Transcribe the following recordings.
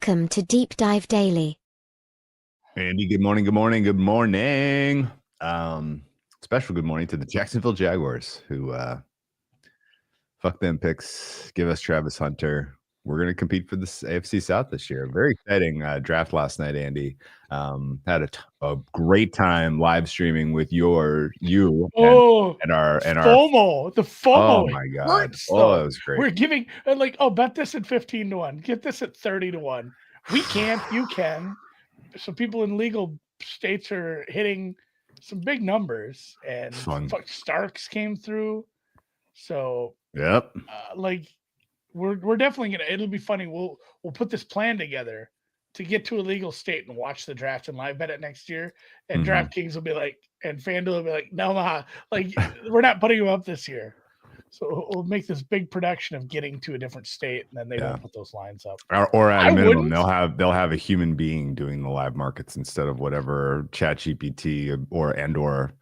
Welcome to Deep Dive Daily. Andy, good morning, good morning, good morning. Special good morning to the Jacksonville Jaguars who fuck them picks, give us Travis Hunter. We're going to compete for this AFC South this year. Very exciting draft last night, Andy. Had a great time live streaming with you and our FOMO. The oh FOMO my god, hurts oh though. it was great. We're giving bet this at 15-1, get this at 30-1. We can't, you can. So people in legal states are hitting some big numbers, and Fun. Starks came through. So Yep. We're definitely gonna. It'll be funny. We'll put this plan together to get to a legal state and watch the draft and live bet it next year. And DraftKings will be like, and FanDuel will be like, no, we're not putting you up this year. So we'll make this big production of getting to a different state, and then they won't put those lines up. Or at a minimum, they'll have a human being doing the live markets instead of whatever ChatGPT or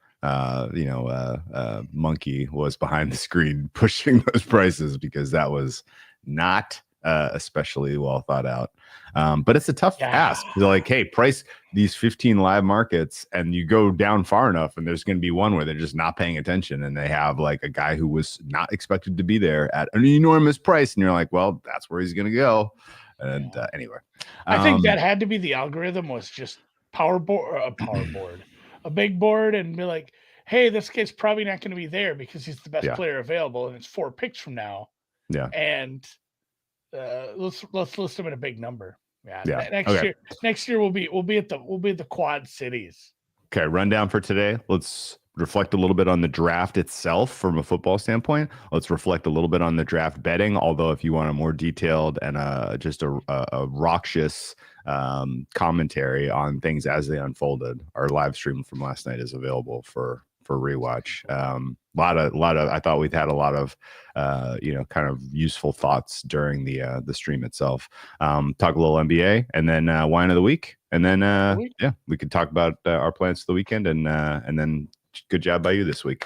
Monkey was behind the screen pushing those prices, because that was not especially well thought out. But it's a tough ask. They're like, hey, price these 15 live markets, and you go down far enough, and there's going to be one where they're just not paying attention, and they have like a guy who was not expected to be there at an enormous price, and you're like, well, that's where he's going to go. And anyway, I think that had to be the algorithm, was just a big board, and be like, hey, this guy's probably not going to be there because he's the best player available, and it's 4 picks from now. Yeah, and let's list them at a big number. Yeah. Next year we'll be at the Quad Cities. Okay, rundown for today. Let's reflect a little bit on the draft itself from a football standpoint. Let's reflect a little bit on the draft betting. Although, if you want a more detailed and just a raucous commentary on things as they unfolded, our live stream from last night is available for rewatch. A lot of I thought we'd had a lot of kind of useful thoughts during the stream itself. Talk a little NBA, and then wine of the week, and then we could talk about our plans for the weekend, and then good job by you this week.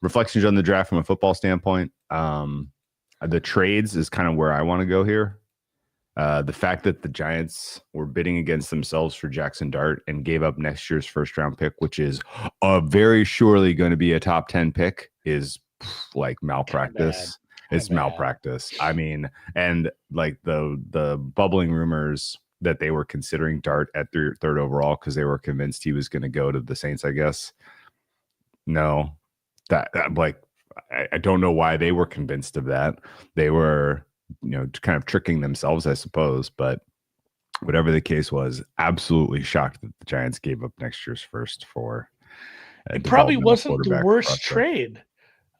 Reflections on the draft from a football standpoint. The trades is kind of where I want to go here. The fact that the Giants were bidding against themselves for Jackson Dart and gave up next year's first round pick, which is very surely going to be a top 10 pick, is like malpractice. It's malpractice. I mean, and like the bubbling rumors that they were considering Dart at third overall because they were convinced he was going to go to the Saints, I guess. No, I don't know why they were convinced of that. They were kind of tricking themselves, I suppose. But whatever the case was, absolutely shocked that the Giants gave up next year's first for it. Probably wasn't the worst trade.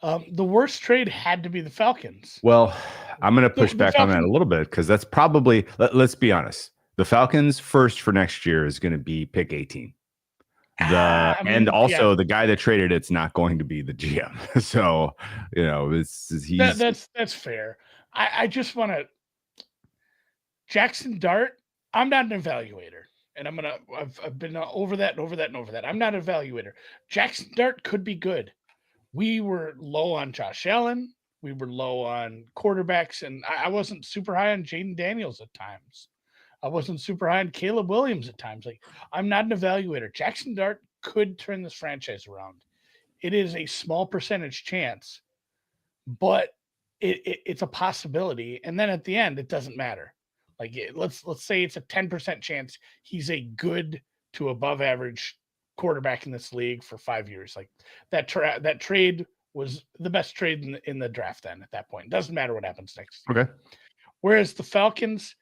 The worst trade had to be the Falcons. Well, I'm going to push back on that a little bit, because that's probably, let's be honest, the Falcons' first for next year is going to be pick 18. The guy that traded it's not going to be the GM. So, that's fair. I just want to Jackson Dart. I'm not an evaluator, and I've been over that and over that and over that. I'm not an evaluator. Jackson Dart could be good. We were low on Josh Allen. We were low on quarterbacks, and I wasn't super high on Jaden Daniels at times. I wasn't super high on Caleb Williams at times. Like, I'm not an evaluator. Jackson Dart could turn this franchise around. It is a small percentage chance, but it's a possibility. And then at the end, it doesn't matter. Like, let's say it's a 10% chance he's a good to above average quarterback in this league for 5 years. Like, that trade was the best trade in the draft. Then at that point, it doesn't matter what happens next year. Okay. Whereas the Falcons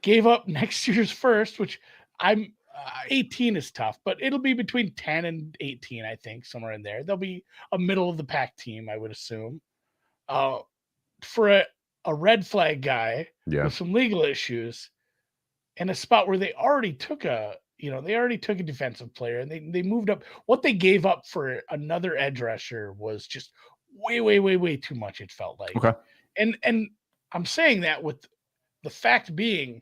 gave up next year's first, which 18 is tough, but it'll be between 10 and 18, I think, somewhere in there. They'll be a middle of the pack team, I would assume. For a red flag guy with some legal issues, and a spot where they already took a defensive player, and they moved up. What they gave up for another edge rusher was just way too much, it felt like. Okay. And I'm saying that with the fact being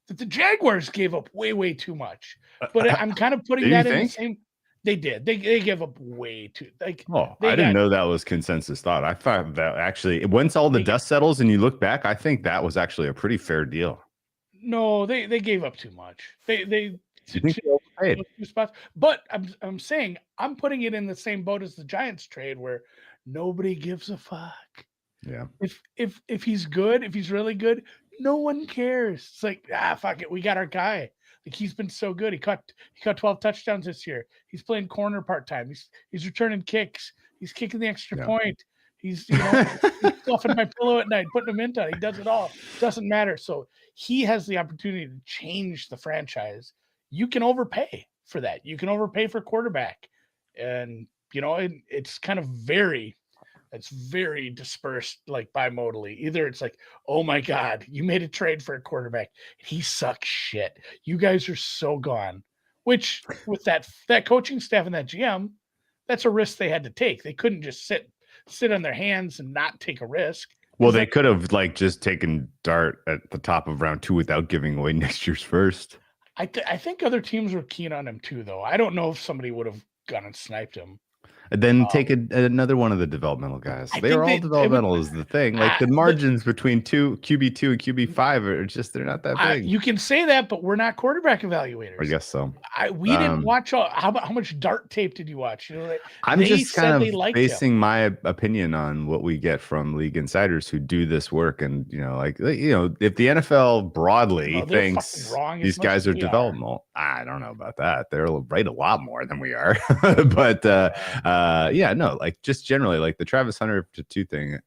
that the Jaguars gave up way too much. But I'm kind of putting that in the same. They did. They gave up way too. Like, I didn't know that was consensus thought. I thought that actually, once all the dust settles and you look back, I think that was actually a pretty fair deal. No, they gave up too much. They You think they overpaid? those 2 spots. But I'm saying I'm putting it in the same boat as the Giants trade where nobody gives a fuck. Yeah. If he's good, if he's really good, no one cares. It's like, fuck it, we got our guy. Like he's been so good. He caught 12 touchdowns this year. He's playing corner part-time. He's returning kicks. He's kicking the extra Yeah. point. He's fluffing my pillow at night, putting a mint on. He does it all. Doesn't matter. So he has the opportunity to change the franchise. You can overpay for that. You can overpay for quarterback. And it's kind of it's very dispersed, like bimodally. Either it's like, oh my God, you made a trade for a quarterback. He sucks shit. You guys are so gone. Which with that coaching staff and that GM, that's a risk they had to take. They couldn't just sit on their hands and not take a risk. Well, they could have just taken Dart at the top of round 2 without giving away next year's first. I think other teams were keen on him too, though. I don't know if somebody would have gone and sniped him. And then take another one of the developmental guys. They're all developmental is the thing. Like the margins between QB2 and QB5 are they're not that big. You can say that, but we're not quarterback evaluators. I guess so. We didn't watch how much Dart tape did you watch? I'm just kind of basing my opinion on what we get from league insiders who do this work, and if the NFL broadly thinks these guys are developmental, I don't know about that. They're right a lot more than we are, but just generally, like the Travis Hunter to 2 thing,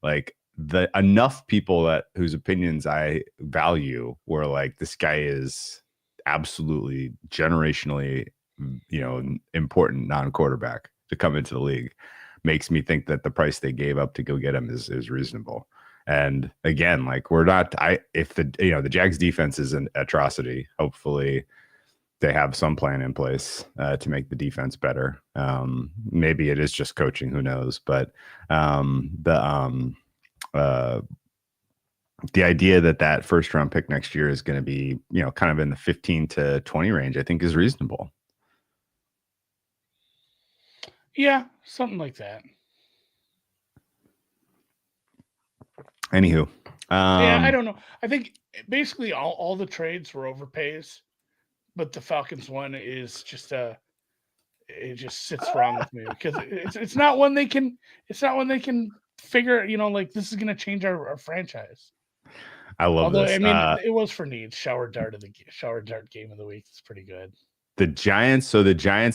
like the enough people whose opinions I value were like, this guy is absolutely generationally, important non-quarterback to come into the league, makes me think that the price they gave up to go get him is reasonable. And again, like we're not, if the Jags defense is an atrocity, hopefully they have some plan in place to make the defense better. Maybe it is just coaching, who knows? But the idea that first round pick next year is going to be, kind of in the 15 to 20 range, I think is reasonable. Yeah, something like that. Anywho, I don't know. I think basically all the trades were overpays, but the Falcons one is just it just sits wrong with me because it's not one they can figure. Like this is going to change our franchise. I love this. I mean, it was for needs. Shower dart game of the week. It's pretty good. The Giants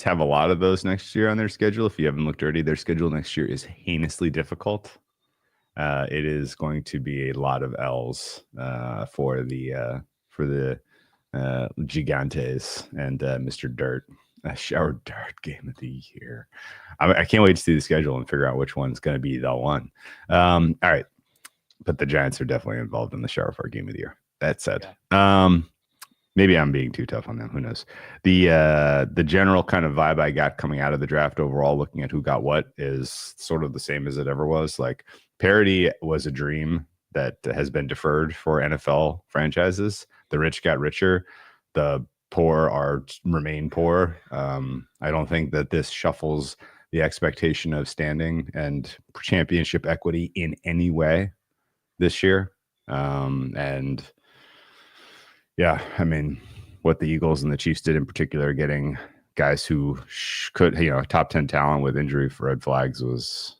have a lot of those next year on their schedule. If you haven't looked already, their schedule next year is heinously difficult. It is going to be a lot of L's for the Gigantes and Mr. Dirt. Shower dart game of the year. I can't wait to see the schedule and figure out which one's going to be the one. All right. But the Giants are definitely involved in the shower fart game of the year. That said, maybe I'm being too tough on them. Who knows? The general kind of vibe I got coming out of the draft overall, looking at who got what, is sort of the same as it ever was. Like parity was a dream that has been deferred for NFL franchises. The rich got richer. The poor remain poor. I don't think that this shuffles the expectation of standing and championship equity in any way this year. And yeah, I mean, what the Eagles and the Chiefs did in particular, getting guys who could, top 10 talent with injury for red flags was,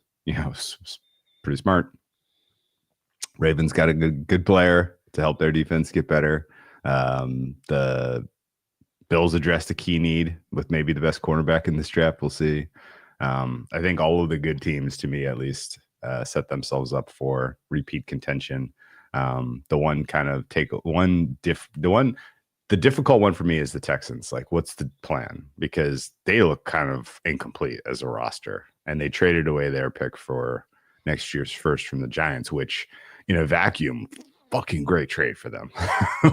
pretty smart. Ravens got a good player to help their defense get better. The Bills addressed a key need with maybe the best cornerback in this draft. We'll see. I think all of the good teams, to me at least, set themselves up for repeat contention. The difficult one for me is the Texans. Like, what's the plan? Because they look kind of incomplete as a roster, and they traded away their pick for next year's first from the Giants, which in a vacuum, fucking great trade for them.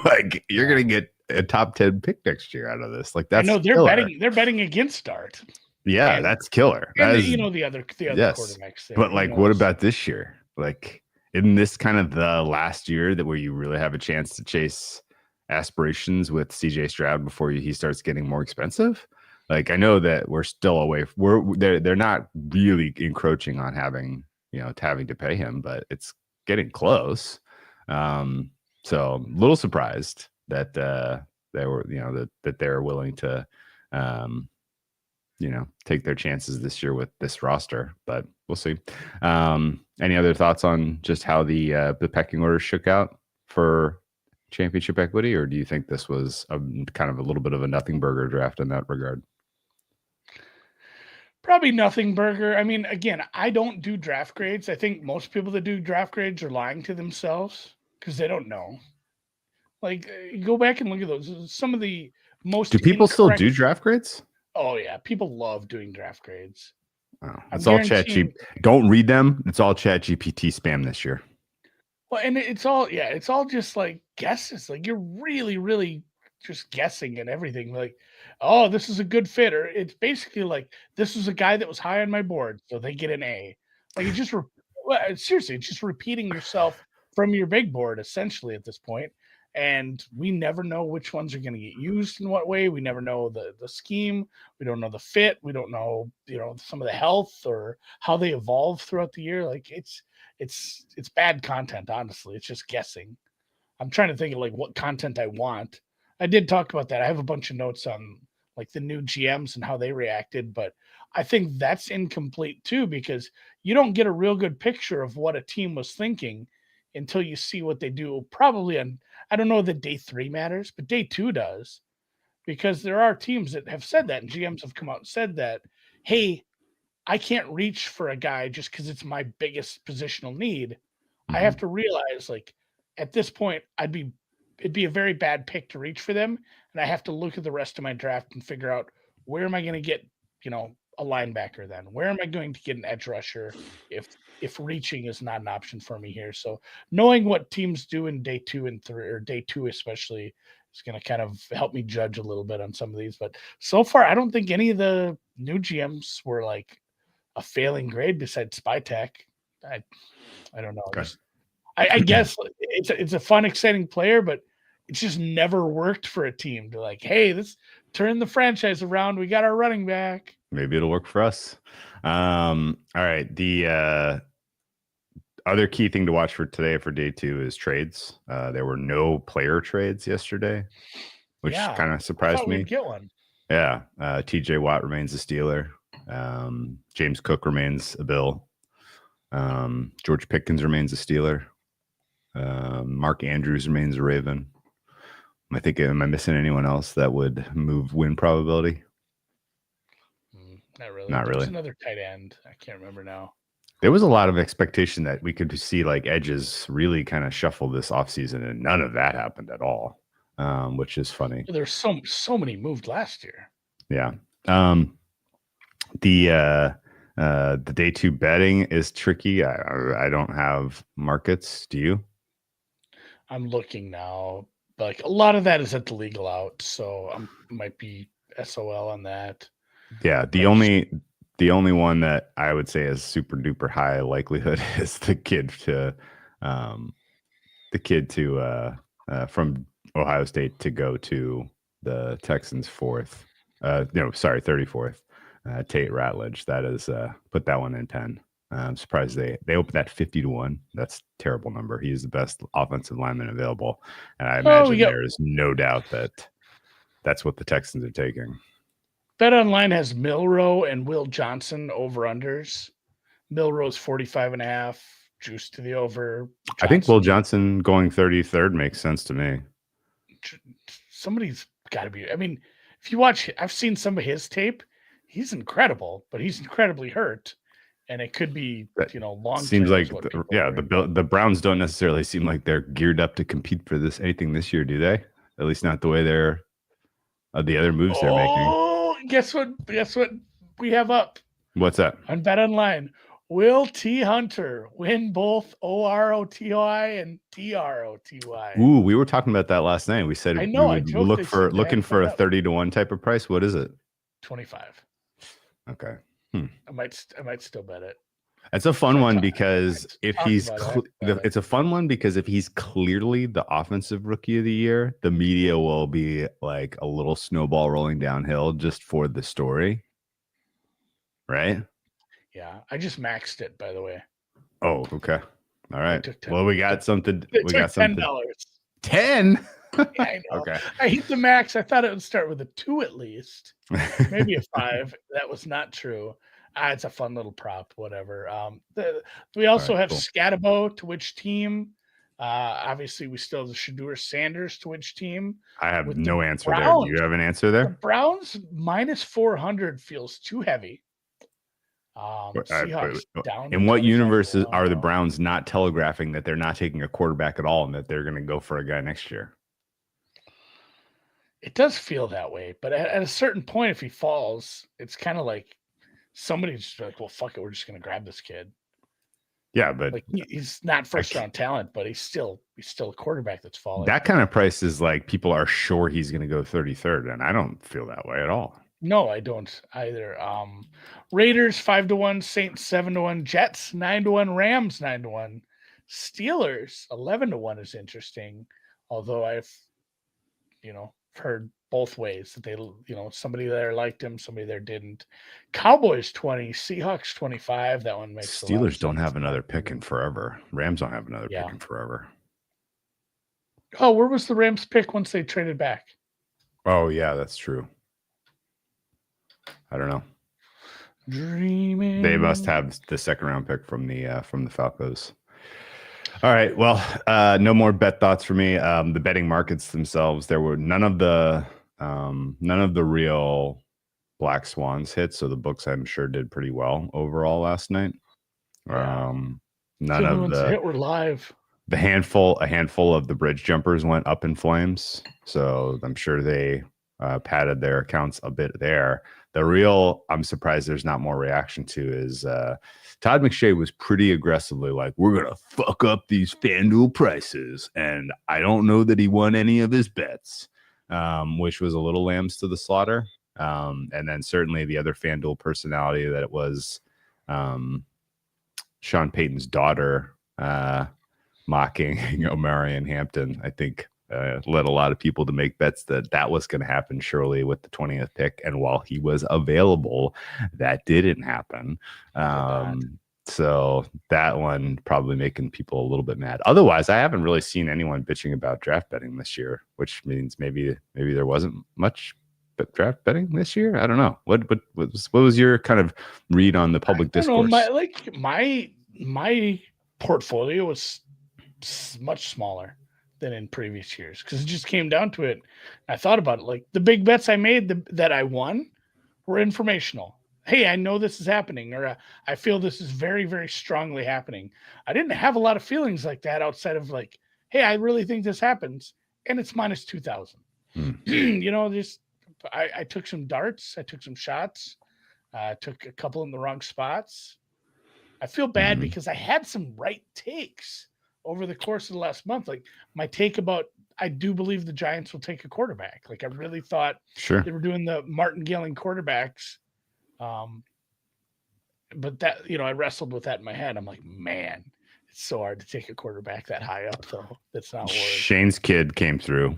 Like, you're gonna get a top 10 pick next year out of this. Like, that's they're betting against Dart. Yeah, that's killer. And the other quarterbacks there. But like, what about this year? Like, isn't this kind of the last year where you really have a chance to chase aspirations with CJ Stroud before he starts getting more expensive? Like, I know that we're still away. They're not really encroaching on having to pay him, but it's getting close. So a little surprised that they were, that they're willing to, take their chances this year with this roster, but we'll see. Any other thoughts on just how the pecking order shook out for championship equity, or do you think this was kind of a little bit of a nothing burger draft in that regard? Probably nothing burger. I mean, again, I don't do draft grades. I think most people that do draft grades are lying to themselves because they don't know. Like, go back and look at those. Some of the most Do people still incorrect. do draft grades? Oh yeah, people love doing draft grades. Oh, it's all chat GPT. Don't read them. It's all chat GPT spam this year. Well, and it's all just like guesses. Like you're really, really just guessing and everything. Like, oh, this is a good fit, or it's basically like this is a guy that was high on my board, so they get an A. Like it just seriously, it's just repeating yourself from your big board essentially at this point. And we never know which ones are going to get used in what way. We never know the scheme. We don't know the fit. We don't know, some of the health or how they evolve throughout the year. Like it's bad content, honestly. It's just guessing. I'm trying to think of like what content I want. I did talk about that. I have a bunch of notes on like the new GMs and how they reacted, but I think that's incomplete too because you don't get a real good picture of what a team was thinking until you see what they do. Probably on, I don't know that day 3 matters, but day 2 does, because there are teams that have said that and GMs have come out and said that, hey, I can't reach for a guy just because it's my biggest positional need. I have to realize, like, at this point, it'd be a very bad pick to reach for them, and I have to look at the rest of my draft and figure out where am I going to get, a linebacker then? Where am I going to get an edge rusher if reaching is not an option for me here? So knowing what teams do in day 2 and 3, or day 2 especially, is going to kind of help me judge a little bit on some of these. But so far, I don't think any of the new GMs were like a failing grade besides Spytech. I don't know. Okay. I guess it's a fun, exciting player, but it's just never worked for a team to like, hey, let's turn the franchise around. We got our running back. Maybe it'll work for us. All right. The other key thing to watch for today for day 2 is trades. There were no player trades yesterday, which kind of surprised me. We'd get one. Yeah. TJ Watt remains a Steeler. James Cook remains a Bill. George Pickens remains a Steeler. Mark Andrews remains a Raven. Am I missing anyone else that would move win probability? Not really. Not really. There's another tight end. I can't remember now. There was a lot of expectation that we could see like edges really kind of shuffle this offseason, and none of that happened at all, which is funny. There's so many moved last year. Yeah. The day 2 betting is tricky. I don't have markets. Do you? I'm looking now. Like a lot of that is at the legal out, so I might be SOL on that. Yeah, the only one that I would say is super duper high likelihood is the kid from Ohio State to go to the Texans 34th. Tate Ratledge. That is put that one in 10. I'm surprised they opened that 50-1. That's a terrible number. He is the best offensive lineman available, and I imagine there is no doubt that that's what the Texans are taking. BetOnline has Milroe and Will Johnson over-unders. Milroe's 45.5, juice to the over. Johnson. I think Will Johnson going 33rd makes sense to me. Somebody's got to be. I mean, if you watch, I've seen some of his tape. He's incredible, but he's incredibly hurt. And it could be, long. Seems like, the Browns don't necessarily seem like they're geared up to compete for anything this year, do they? At least not the way the other moves they're making. Oh, guess what we have up? What's that? On BetOnline, will T. Hunter win both OROTY and TROTY? Ooh, we were talking about that last night. We said we would looking for a 30-1 type of price. What is it? 25. Okay. I might still bet it. It's a fun one because if he's it's a fun one because if he's clearly the offensive rookie of the year, the media will be like a little snowball rolling downhill just for the story. Right? Yeah, I just maxed it, by the way. Oh, okay. All right. Well, we got something. We got something. $10. 10. Yeah, I know. Okay. I hit the max. I thought it would start with a 2 at least, maybe a 5. That was not true. It's a fun little prop, whatever. We All also right, have cool. Scatabo to which team? Obviously, we still have the Shadur Sanders to which team? I have With the no answer there. Do you Browns. have an answer The there? Browns minus 400 feels too heavy. Seahawks down to In what 25 to universe are the 1. Browns not telegraphing that they're not taking a quarterback at all and that they're going to go for a guy next year? It does feel that way, but at a certain point, if he falls, it's kind of like somebody's just like, "Well, fuck it, we're just gonna grab this kid." Yeah, but Like he's not first round talent, but he's still a quarterback that's falling. that kind of price is like people are sure he's going to go 33rd, and I don't feel that way at all. No, I don't either. Raiders 5-1, Saints 7-1, Jets 9-1, Rams 9-1, Steelers 11-1 is interesting. Although I've heard both ways that they, somebody there liked him, somebody there didn't. Cowboys 20, Seahawks 25. That one makes a lot of Steelers don't sense. have another pick in forever. Rams don't have another Yeah. pick in forever. Oh, where was the Rams pick once they traded back? Oh yeah, that's true. I don't know. Dreaming. They must have the second round pick from the Falcons. All right. Well, no more bet thoughts for me. The betting markets themselves, there were none of the real black swans hit. So the books, I'm sure, did pretty well overall last night. Yeah. None of the hit were live. A handful of the bridge jumpers went up in flames. So I'm sure they padded their accounts a bit there. The real, I'm surprised there's not more reaction to is Todd McShay was pretty aggressively like, we're going to fuck up these FanDuel prices. And I don't know that he won any of his bets, which was a little lambs to the slaughter. And then certainly the other FanDuel personality that it was Sean Payton's daughter mocking Omarion Hampton, I think led a lot of people to make bets that was going to happen surely with the 20th pick. And while he was available, that didn't happen. So that one probably making people a little bit mad. Otherwise, I haven't really seen anyone bitching about draft betting this year, which means maybe there wasn't much draft betting this year. I don't know. What was your kind of read on the public discourse? My portfolio was much smaller than in previous years because it just came down to it. I thought about it. Like the big bets I made that I won were informational. Hey, I know this is happening, or I feel this is very, very strongly happening. I didn't have a lot of feelings like that outside of like, hey, I really think this happens, and it's minus 2,000. I took some darts, I took some shots, I took a couple in the wrong spots. I feel bad because I had some right takes over the course of the last month. Like my take about, I do believe the Giants will take a quarterback. Like I really thought they were doing the martingale quarterbacks. But that, I wrestled with that in my head. I'm like, man, it's so hard to take a quarterback that high up though. That's not worth. Shane's kid came through.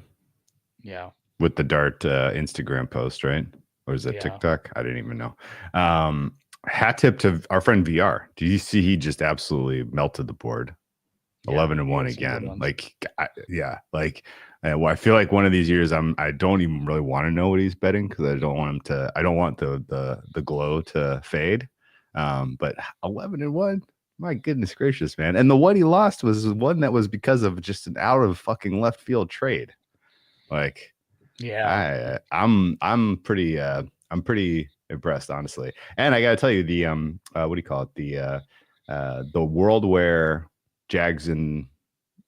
Yeah. With the dart Instagram post, right? Or is that TikTok? I didn't even know. Hat tip to our friend VR. Do you see he just absolutely melted the board? 11-1 again. I feel like one of these years I don't even really want to know what he's betting because I don't want the glow to fade. But 11-1, my goodness gracious, man. And the one he lost was one that was because of just an out of fucking left field trade. Like, yeah, I'm pretty impressed, honestly. And I gotta tell you, the what do you call it? The world where Jags and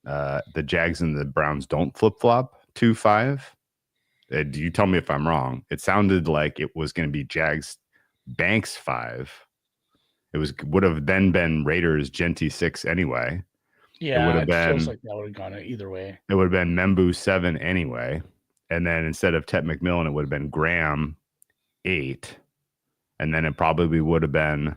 the Browns don't flip-flop 2-5. Do you tell me if I'm wrong? It sounded like it was going to be Jags Banks 5. It would have then been Raiders Genty 6 anyway. Yeah, it feels like that would have gone either way. It would have been Membu 7 anyway. And then instead of Tet McMillan, it would have been Graham 8. And then it probably would have been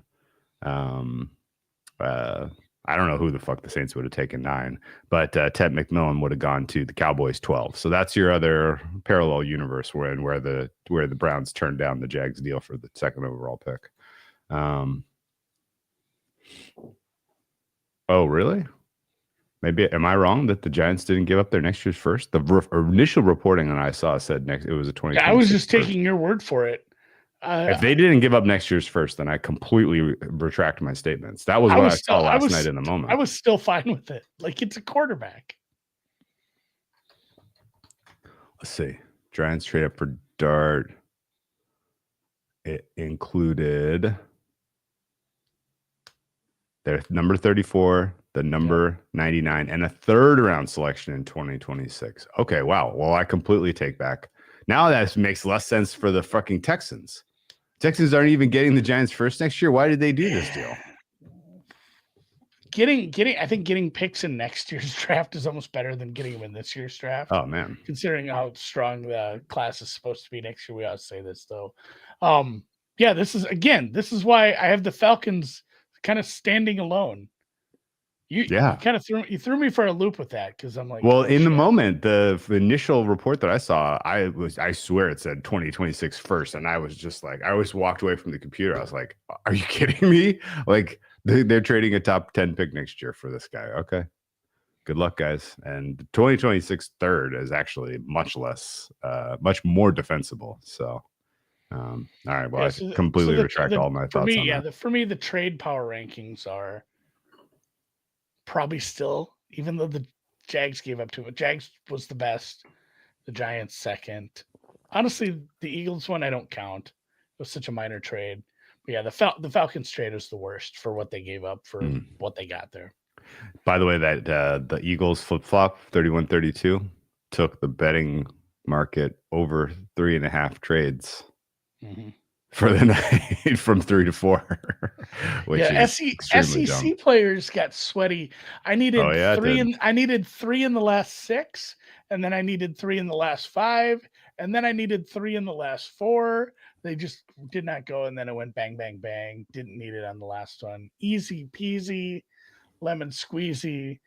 I don't know who the fuck the Saints would have taken 9, but Tet McMillan would have gone to the Cowboys 12. So that's your other parallel universe where the Browns turned down the Jags deal for the second overall pick. Oh, really? Maybe am I wrong that the Giants didn't give up their next year's first? The initial reporting that I saw said it was a 2026. Yeah, I was just first. taking your word for it. If they didn't give up next year's first, then I completely retract my statements. That was what I saw last night in the moment. I was still fine with it. Like, it's a quarterback. Let's see. Giants trade up for Dart. It included their number 34, the number 99, and a third round selection in 2026. Okay, wow. Well, I completely take back. Now that makes less sense for the fucking Texans. Texans aren't even getting the Giants first next year. Why did they do this deal? I think getting picks in next year's draft is almost better than getting them in this year's draft. Oh man. Considering how strong the class is supposed to be next year. We ought to say this though. Yeah, this is why I have the Falcons kind of standing alone. You kind of threw me for a loop with that because I'm like, well, in the moment, the initial report that I saw, I swear it said 2026 first, and I was just like, I always walked away from the computer. I was like, are you kidding me? Like they're trading a top 10 pick next year for this guy. Okay, good luck, guys. And 2026 third is actually much more defensible. So, all right. Well, I completely retract all my thoughts on that. For me, the trade power rankings are probably still, even though the Jags gave up too much. Jags was the best. The Giants second. Honestly, the Eagles one I don't count. It was such a minor trade. But yeah, the Falcons trade was the worst for what they gave up for what they got there. By the way, that the Eagles flip-flop 31-32 took the betting market over 3.5 trades for the night from 3 to 4. Which SEC players got sweaty. I needed I needed 3 in the last 6, and then I needed 3 in the last 5, and then I needed 3 in the last 4. They just did not go, and then it went bang, bang, bang. Didn't need it on the last one. Easy peasy, lemon squeezy.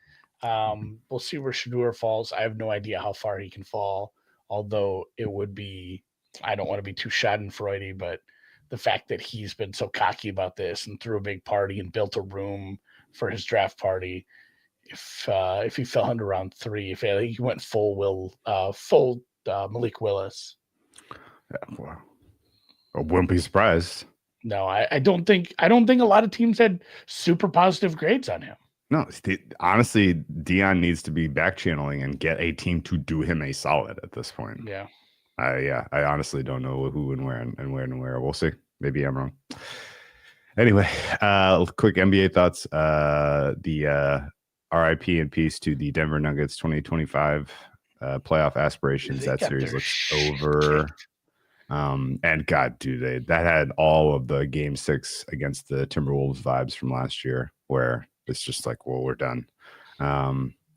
We'll see where Shedeur falls. I have no idea how far he can fall, although it would be, I don't want to be too schadenfreudy, but the fact that he's been so cocky about this and threw a big party and built a room for his draft party, if he fell into round 3, if he went full Malik Willis. Yeah, wow. I wouldn't be surprised. No, I don't think a lot of teams had super positive grades on him. No, honestly, Dion needs to be back channeling and get a team to do him a solid at this point. Yeah. I honestly don't know who and where and where. We'll see. Maybe I'm wrong. Anyway, quick NBA thoughts. The RIP and peace to the Denver Nuggets 2025 playoff aspirations. That series looks over. And God, dude, that had all of the game 6 against the Timberwolves vibes from last year, where it's just like, well, we're done.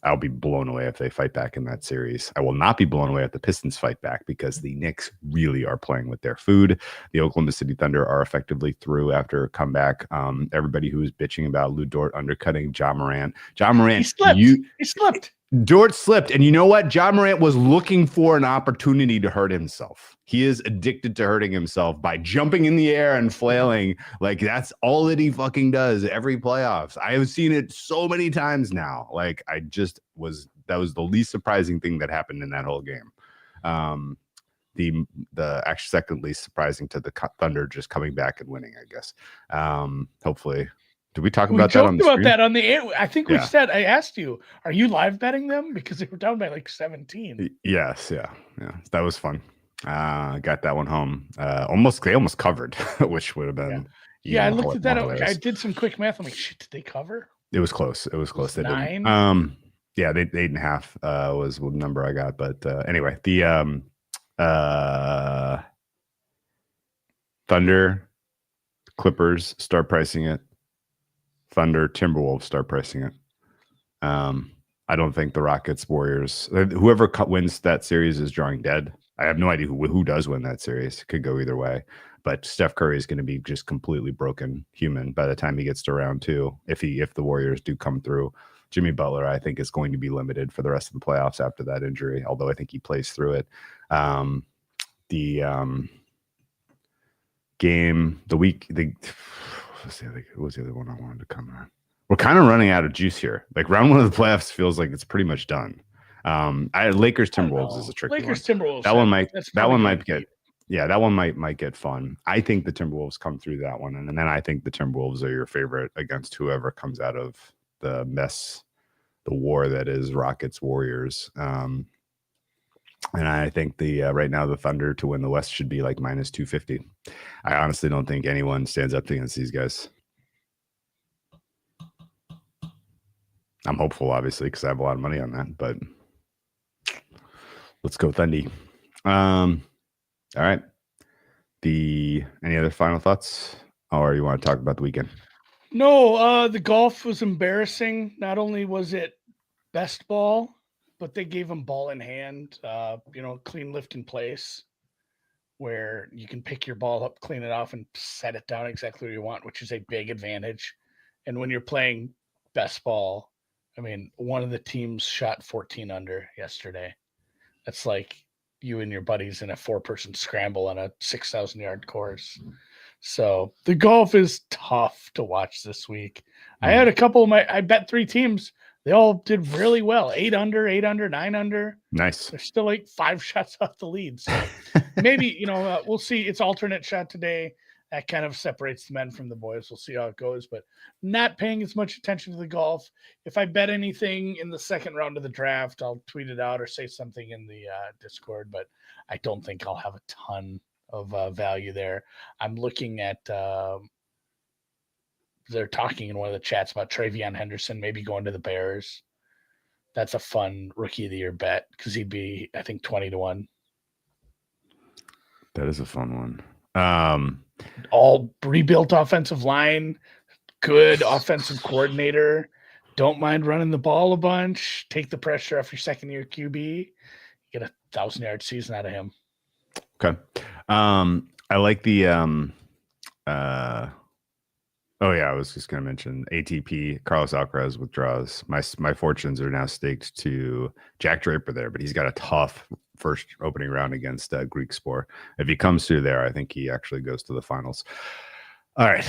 I'll be blown away if they fight back in that series. I will not be blown away if the Pistons fight back because the Knicks really are playing with their food. The Oklahoma City Thunder are effectively through after a comeback. Everybody who was bitching about Lou Dort undercutting Ja Morant. Ja Morant, he slipped. Dort slipped. And you know what? Ja Morant was looking for an opportunity to hurt himself. He is addicted to hurting himself by jumping in the air and flailing. Like, that's all that he fucking does every playoffs. I have seen it so many times now. Like, that was the least surprising thing that happened in that whole game. The actually second least surprising to the Thunder just coming back and winning, I guess. Hopefully. Did we talk about that on the stream? That on the air. I think we said, I asked you, are you live betting them? Because they were down by like 17. Yes. Yeah. That was fun. Got that one home. They almost covered, which would have been. Yeah, I looked at that. I did some quick math. I'm like, shit, did they cover? It was close. They 9? Didn't. Yeah, they 8.5 was the number I got. But anyway, the Thunder Clippers start pricing it. Thunder Timberwolves start pricing it. I don't think the Rockets Warriors, whoever wins that series is drawing dead. I have no idea who does win that series. It could go either way. But Steph Curry is going to be just completely broken human by the time he gets to round 2. If the Warriors do come through, Jimmy Butler, I think, is going to be limited for the rest of the playoffs after that injury. Although I think he plays through it. Game the week. What was the other one I wanted to come on? We're kind of running out of juice here. Like round one of the playoffs feels like it's pretty much done. Lakers Timberwolves is a tricky Lakers one. Timberwolves. That one might get. Yeah, that one might get fun. I think the Timberwolves come through that one, and then I think the Timberwolves are your favorite against whoever comes out of the mess, the war that is Rockets Warriors. And I think the right now the Thunder to win the West should be like minus 250. I honestly don't think anyone stands up against these guys. I'm hopeful, obviously, because I have a lot of money on that, but let's go Thundy. All right. Any other final thoughts, or you want to talk about the weekend? No, the golf was embarrassing. Not only was it best ball, but they gave them ball in hand, clean lift in place, where you can pick your ball up, clean it off, and set it down exactly where you want, which is a big advantage. And when you're playing best ball, I mean, one of the teams shot 14 under yesterday. That's like you and your buddies in a 4-person scramble on a 6,000-yard course. So the golf is tough to watch this week. I had a couple of I bet 3 teams. They all did really well. 8 under, 9 under. Nice. They're still like 5 shots off the lead. So maybe, we'll see. It's alternate shot today. That kind of separates the men from the boys. We'll see how it goes, but not paying as much attention to the golf. If I bet anything in the second round of the draft, I'll tweet it out or say something in the Discord, but I don't think I'll have a ton of value there. I'm looking at they're talking in one of the chats about Travion Henderson maybe going to the Bears. That's a fun rookie of the year bet because he'd be, I think, 20-1. That is a fun one. All rebuilt offensive line, good offensive coordinator. Don't mind running the ball a bunch. Take the pressure off your second-year QB. Get a 1,000-yard season out of him. Okay. I like the I was just going to mention ATP. Carlos Alcaraz withdraws. My fortunes are now staked to Jack Draper there, but he's got a tough first opening round against Greek Spore. If he comes through there, I think he actually goes to the finals. All right.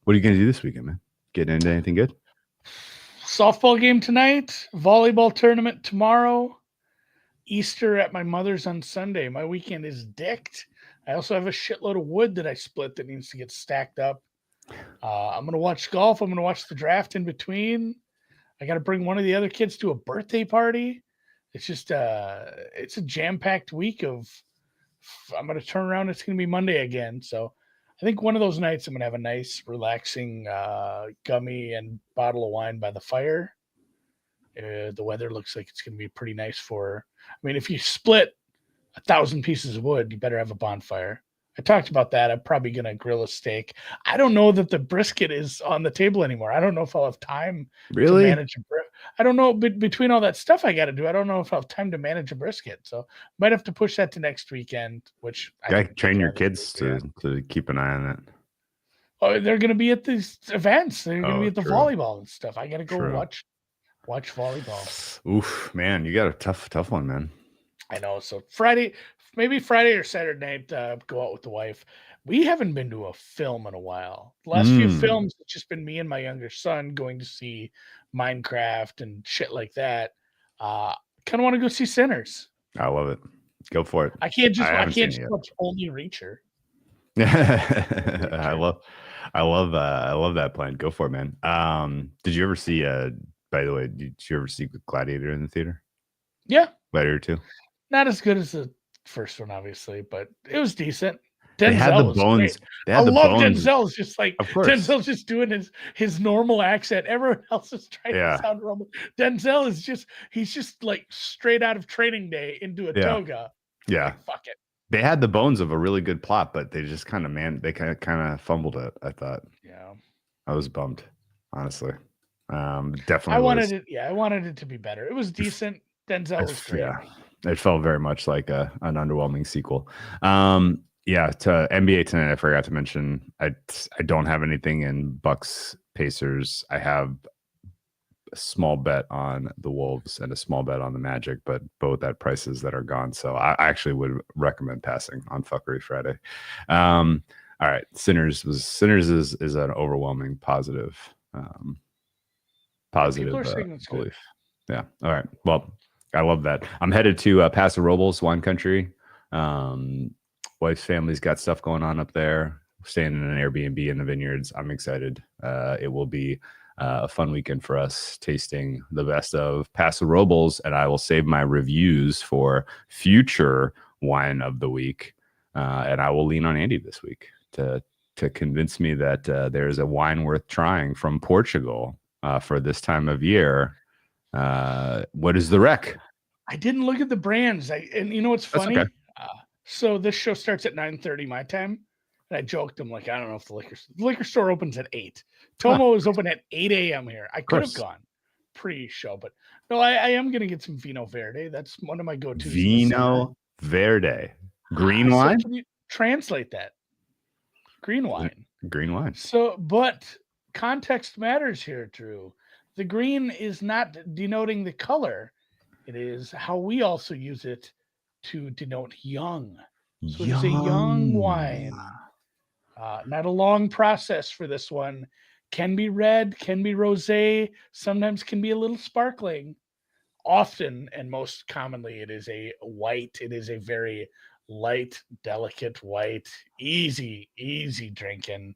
What are you going to do this weekend, man? Getting into anything good? Softball game tonight. Volleyball tournament tomorrow. Easter at my mother's on Sunday. My weekend is dicked. I also have a shitload of wood that I split that needs to get stacked up. I'm going to watch golf. I'm going to watch the draft in between. I got to bring one of the other kids to a birthday party. It's just it's a jam-packed week of I'm going to turn around. It's going to be Monday again. So I think one of those nights I'm going to have a nice, relaxing gummy and bottle of wine by the fire. The weather looks like it's going to be pretty nice if you split 1,000 pieces of wood, you better have a bonfire. I talked about that. I'm probably going to grill a steak. I don't know that the brisket is on the table anymore. I don't know if I'll have time to manage I don't know, between all that stuff I got to do, I don't know if I'll have time to manage a brisket. So might have to push that to next weekend, which I train your kids to keep an eye on it. Oh, they're going to be at these events. They're going to be at the volleyball and stuff. I got to go watch volleyball. Oof, man, you got a tough one, man. I know. So maybe Friday or Saturday night, go out with the wife. We haven't been to a film in a while. The last few films, it's just been me and my younger son going to see Minecraft and shit like that. Kind of want to go see Sinners. I love it. Go for it. I can't just watch Only Reacher. I love that plan. Go for it, man. Did you ever see by the way, did you ever see Gladiator in the theater? Yeah. Gladiator 2? Not as good as the first one, obviously, but it was decent. They had the bones. I love Denzel's just like Denzel's just doing his normal accent. Everyone else is trying to sound normal. Denzel is he's just like straight out of Training Day into a toga. Yeah. Like, fuck it. They had the bones of a really good plot, but they just kind of fumbled it, I thought. Yeah. I was bummed, honestly. Definitely. I wanted it to be better. It was decent. Denzel was great. Yeah. It felt very much like an underwhelming sequel. To NBA tonight, I forgot to mention I don't have anything in Bucks Pacers. I have a small bet on the Wolves and a small bet on the Magic, but both at prices that are gone. So I actually would recommend passing on Fuckery Friday. All right, Sinners is an overwhelming positive. positive people are saying that's belief. good. Yeah. All right. Well, I love that. I'm headed to Paso Robles wine country. Wife's family's got stuff going on up there. Staying in an Airbnb in the vineyards. I'm excited. It will be a fun weekend for us, tasting the best of Paso Robles, and I will save my reviews for future wine of the week. And I will lean on Andy this week to convince me that there's a wine worth trying from Portugal for this time of year. What is the rec? I didn't look at the brands. And you know what's That's funny? okay. So this show starts at 9:30 my time. And I joked, I'm like, I don't know if the liquor store opens at 8. Tomo is open at 8 a.m. here. I could have gone pre-show, but no, I am going to get some Vino Verde. That's one of my go-tos. Vino Verde. Green wine? So can you translate that? Green wine. Green wine. So, but context matters here, Drew. The green is not denoting the color. It is how we also use it to denote young. So it's a young wine. Not a long process for this one. Can be red, can be rosé, sometimes can be a little sparkling. Often and most commonly, it is a white. It is a very light, delicate white, easy drinking.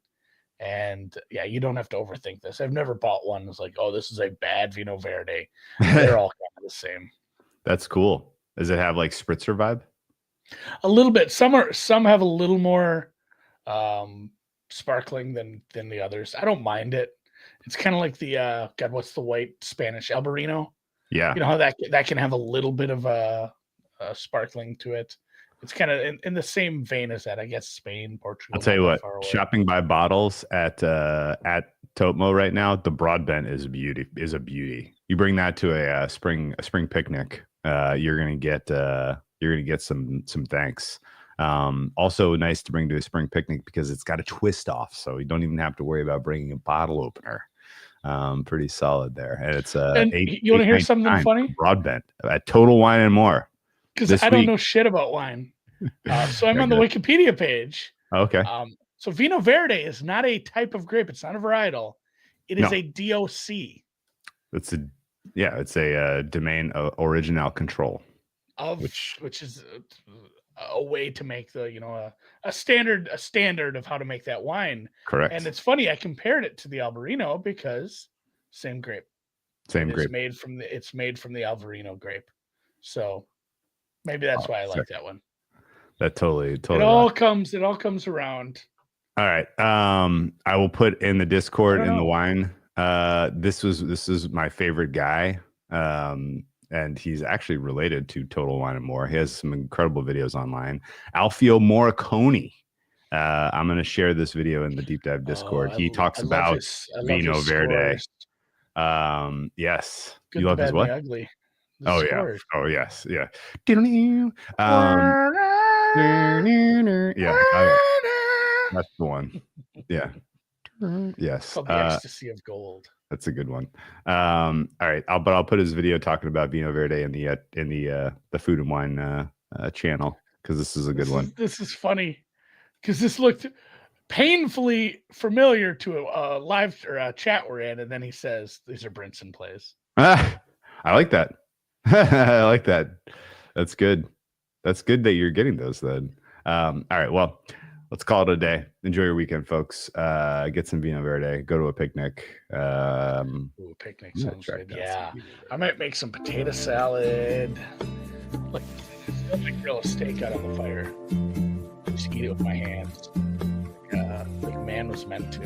And yeah, you don't have to overthink this. I've never bought one that's like, oh, this is a bad Vino Verde. They're all kind of the same. That's cool. Does it have like spritzer vibe? A little bit. Some have a little more sparkling than the others. I don't mind it. It's kind of like the God, what's the white Spanish Albarino? Yeah. You know how that can have a little bit of a sparkling to it. It's kind of in the same vein as that, I guess. Spain, Portugal. I'll tell you what. Shopping by bottles at Totmo right now, the Broadbent is a beauty. You bring that to a spring picnic, you're gonna get some thanks. Also nice to bring to a spring picnic because it's got a twist off, so you don't even have to worry about bringing a bottle opener. Pretty solid there, and it's you want to hear something funny? Broadbent at Total Wine and More. Because I don't know shit about wine, so I'm on the Wikipedia page. Okay. So Vino Verde is not a type of grape; it's not a varietal. It is a DOC. It's a domain original control, which is a way to make the a standard of how to make that wine. Correct. And it's funny, I compared it to the Albarino because same grape. It's made from the Albarino grape. So maybe that's why I like that one. That totally. It all comes around. All right. I will put in the Discord in the wine. This is my favorite guy. And he's actually related to Total Wine and More. He has some incredible videos online. Alfio Morricone. I'm going to share this video in the Deep Dive Discord. He talks about Vino Verde. Yes. Good, you love his what? Ugly. Oh, yeah. Oh, yes. Yeah. That's the one. Yeah. Yes. It's called the Ecstasy of Gold. That's a good one. All right. I'll put his video talking about Vino Verde in the Food and Wine channel, because this is a good one. This is funny because this looked painfully familiar to a live or a chat we're in, and then he says these are Brinson plays. I like that. I like that. That's good. That's good that you're getting those then. All right. Well, let's call it a day. Enjoy your weekend, folks. Get some Vino Verde. Go to a picnic. Picnic sounds good. Yeah. I might make some potato salad. Like grill a steak out on the fire. Just eat it with my hands. Like man was meant to.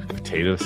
Potato salad.